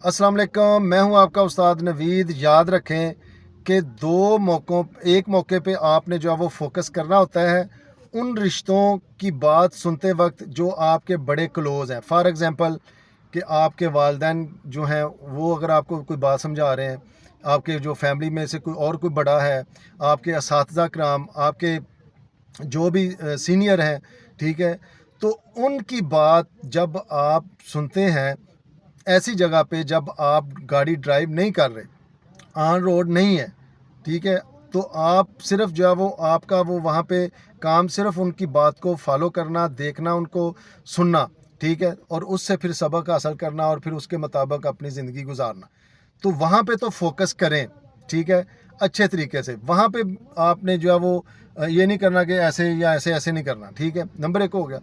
अस्सलाम वालेकुम, मैं हूं आपका उस्ताद नवीद। याद रखें कि एक मौके पे आपने जो है वो फोकस करना होता है उन रिश्तों की बात सुनते वक्त जो आपके बड़े क्लोज़ हैं। फॉर एग्ज़ाम्पल कि आपके वालिदैन जो हैं वो अगर आपको कोई बात समझा रहे हैं, आपके जो फैमिली में से कोई बड़ा है, आपके असातिज़ा कराम, आपके जो भी सीनियर हैं, ठीक है? तो उनकी बात जब आप सुनते हैं ऐसी जगह पे, जब आप गाड़ी ड्राइव नहीं कर रहे, ऑन रोड नहीं है, ठीक है, तो आप सिर्फ जो है वो आपका वो वहाँ पे काम सिर्फ उनकी बात को फॉलो करना, देखना, उनको सुनना, ठीक है, और उससे फिर सबक हासिल करना और फिर उसके मुताबिक अपनी ज़िंदगी गुजारना। तो वहाँ पे तो फोकस करें, ठीक है, अच्छे तरीके से। वहाँ पे आपने जो है वो ये नहीं करना कि ऐसे या ऐसे ऐसे नहीं करना, ठीक है, नंबर एक हो गया।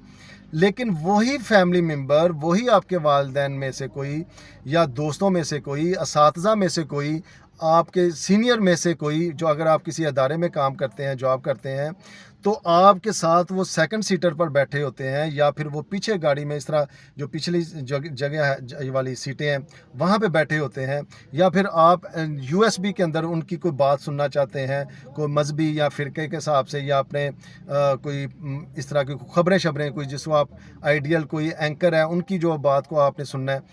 लेकिन वही फैमिली मेम्बर, वही आपके वालिदैन में से कोई या दोस्तों में से कोई, असातिज़ा में से कोई, आपके सीनियर में से कोई, जो अगर आप किसी अदारे में काम करते हैं, जॉब करते हैं, तो आपके साथ वो सेकंड सीटर पर बैठे होते हैं या फिर वो पीछे गाड़ी में इस तरह जो पिछली जगह है वाली सीटें हैं वहाँ पे बैठे होते हैं, या फिर आप यूएसबी के अंदर उनकी कोई बात सुनना चाहते हैं, कोई मजहबी या फ़िरके के हिसाब से, या अपने कोई इस तरह की खबरें कोई जिसको आप आइडियल कोई एंकर है उनकी जो बात को आपने सुनना है।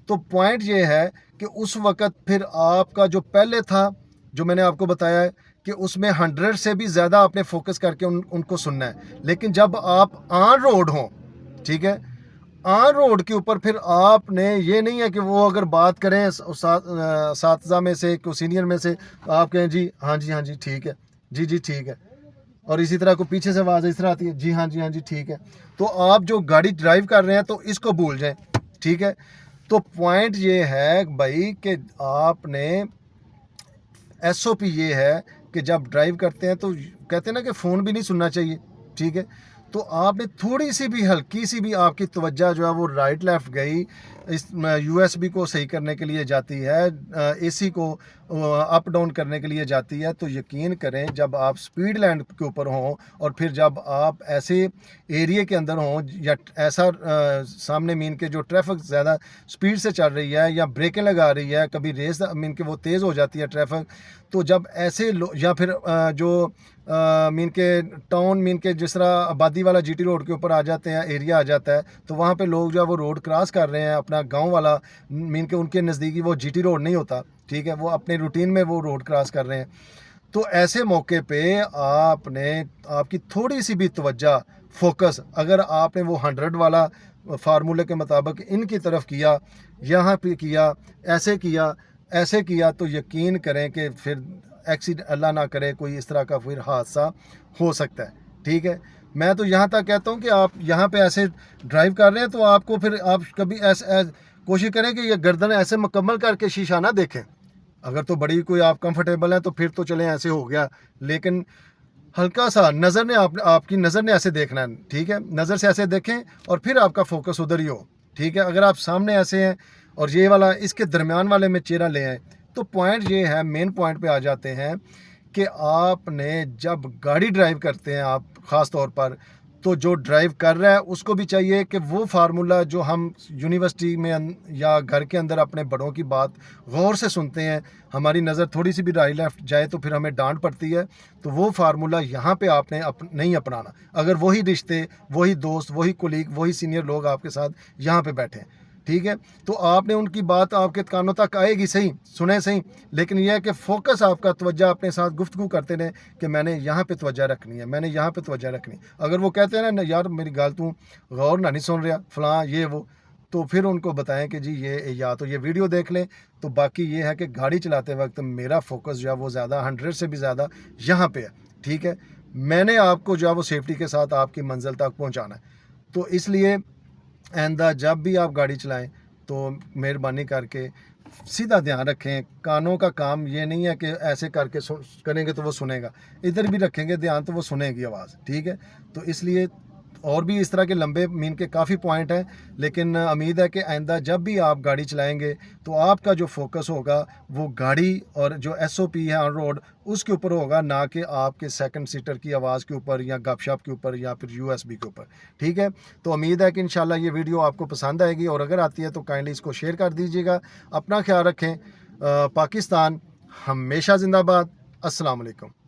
तो पॉइंट ये है कि उस वक़्त फिर आपका जो पहले था, जो मैंने आपको बताया है कि उसमें 100 से भी ज़्यादा आपने फ़ोकस करके उनको सुनना है। लेकिन जब आप ऑन रोड हों, ठीक है, ऑन रोड के ऊपर फिर आपने ये नहीं है कि वो अगर बात करें असातिज़ा में से, कोई सीनियर में से, तो आप कहें जी, हाँ जी, हाँ जी, ठीक है। जी, जी, ठीक है। और इसी तरह को पीछे से आवाज़ इस तरह आती है, जी, हाँ जी, हाँ जी, ठीक है। तो आप जो गाड़ी ड्राइव कर रहे हैं तो इसको भूल जाएँ, ठीक है? तो पॉइंट ये है भाई कि आपने एसओपी ये है कि जब ड्राइव करते हैं तो कहते हैं ना कि फ़ोन भी नहीं सुनना चाहिए, ठीक है? तो आपने थोड़ी सी भी, हल्की सी भी आपकी तवज्जो जो है वो राइट लेफ्ट गई, इस यूएसबी को सही करने के लिए जाती है, एसी को अप डाउन करने के लिए जाती है, तो यकीन करें जब आप स्पीड लाइन के ऊपर हों और फिर जब आप ऐसे एरिया के अंदर हों या ऐसा सामने मीन के जो ट्रैफिक ज़्यादा स्पीड से चल रही है या ब्रेकें लगा रही है, कभी रेस मीन के वो तेज़ हो जाती है ट्रैफिक, तो जब ऐसे या फिर जो मीन के टाउन मीन के जिस तरह आबादी वाला जीटी रोड के ऊपर आ जाते हैं, एरिया आ जाता है, तो वहाँ पे लोग जो है वो रोड क्रॉस कर रहे हैं, अपना गांव वाला मीन के उनके नज़दीकी वो जीटी रोड नहीं होता, ठीक है, वो अपने रूटीन में वो रोड क्रॉस कर रहे हैं। तो ऐसे मौके पे आपने आपकी थोड़ी सी भी तवज्जो, फोकस, अगर आपने वो 100 वाला फार्मूले के मुताबिक इनकी तरफ किया, यहाँ पे किया, ऐसे किया, ऐसे किया, तो यकीन करें कि फिर एक्सीडेंट, अल्लाह ना करे, कोई इस तरह का फिर हादसा हो सकता है, ठीक है। मैं तो यहाँ तक कहता हूँ कि आप यहाँ पे ऐसे ड्राइव कर रहे हैं तो आपको फिर आप कभी ऐसे कोशिश करें कि ये गर्दन ऐसे मुकम्मल करके शीशा ना देखें। अगर तो बड़ी कोई आप कंफर्टेबल हैं तो फिर तो चलें, ऐसे हो गया, लेकिन हल्का सा नज़र ने आपकी नज़र ने ऐसे देखना है, ठीक है, नज़र से ऐसे देखें और फिर आपका फोकस उधर ही हो, ठीक है। अगर आप सामने ऐसे हैं और ये वाला इसके दरमियान वाले में चेहरा ले आए, तो पॉइंट ये है, मेन पॉइंट पे आ जाते हैं कि आपने जब गाड़ी ड्राइव करते हैं आप ख़ास तौर पर, तो जो ड्राइव कर रहा है उसको भी चाहिए कि वो फार्मूला जो हम यूनिवर्सिटी में या घर के अंदर अपने बड़ों की बात गौर से सुनते हैं, हमारी नज़र थोड़ी सी भी राइट लेफ्ट जाए तो फिर हमें डांट पड़ती है, तो वो फार्मूला यहाँ पे आपने नहीं अपनाना। अगर वही रिश्ते, वही दोस्त, वही कुलीग, वही सीनियर लोग आपके साथ यहाँ पे बैठे हैं, ठीक है, तो आपने उनकी बात आपके कानों तक आएगी, सही सुने सही, लेकिन यह है कि फोकस आपका तवज्जो अपने साथ गुफ्तगू करते रहें कि मैंने यहाँ पे तवज्जो रखनी है, मैंने यहाँ पे तवज्जो रखनी। अगर वो कहते हैं ना यार मेरी गाल तू गौर ना नहीं सुन रहा फलां ये वो, तो फिर उनको बताएं कि जी ये या तो ये वीडियो देख लें। तो बाकी ये है कि गाड़ी चलाते वक्त मेरा फोकस जो है वो ज़्यादा 100 से भी ज़्यादा यहाँ पे है, ठीक है, मैंने आपको जो है वो सेफ्टी के साथ आपकी मंजिल तक पहुँचाना है। तो इसलिए आइंदा जब भी आप गाड़ी चलाएं तो मेहरबानी करके सीधा ध्यान रखें। कानों का काम ये नहीं है कि ऐसे करके करेंगे तो वो सुनेगा, इधर भी रखेंगे ध्यान तो वो सुनेगी आवाज़, ठीक है। तो इसलिए اور بھی اس طرح کے لمبے مین کے کافی پوائنٹ ہیں، لیکن امید ہے کہ آئندہ جب بھی آپ گاڑی چلائیں گے تو آپ کا جو فوکس ہوگا وہ گاڑی اور جو ایس او پی ہے آن روڈ اس کے اوپر ہوگا، نہ کہ آپ کے سیکنڈ سیٹر کی آواز کے اوپر یا گپ شپ کے اوپر یا پھر یو ایس بی کے اوپر. ٹھیک ہے، تو امید ہے کہ انشاءاللہ یہ ویڈیو آپ کو پسند آئے گی، اور اگر آتی ہے تو کائنڈلی اس کو شیئر کر دیجیے گا. اپنا خیال رکھیں. پاکستان ہمیشہ زندہ باد. السلام علیکم.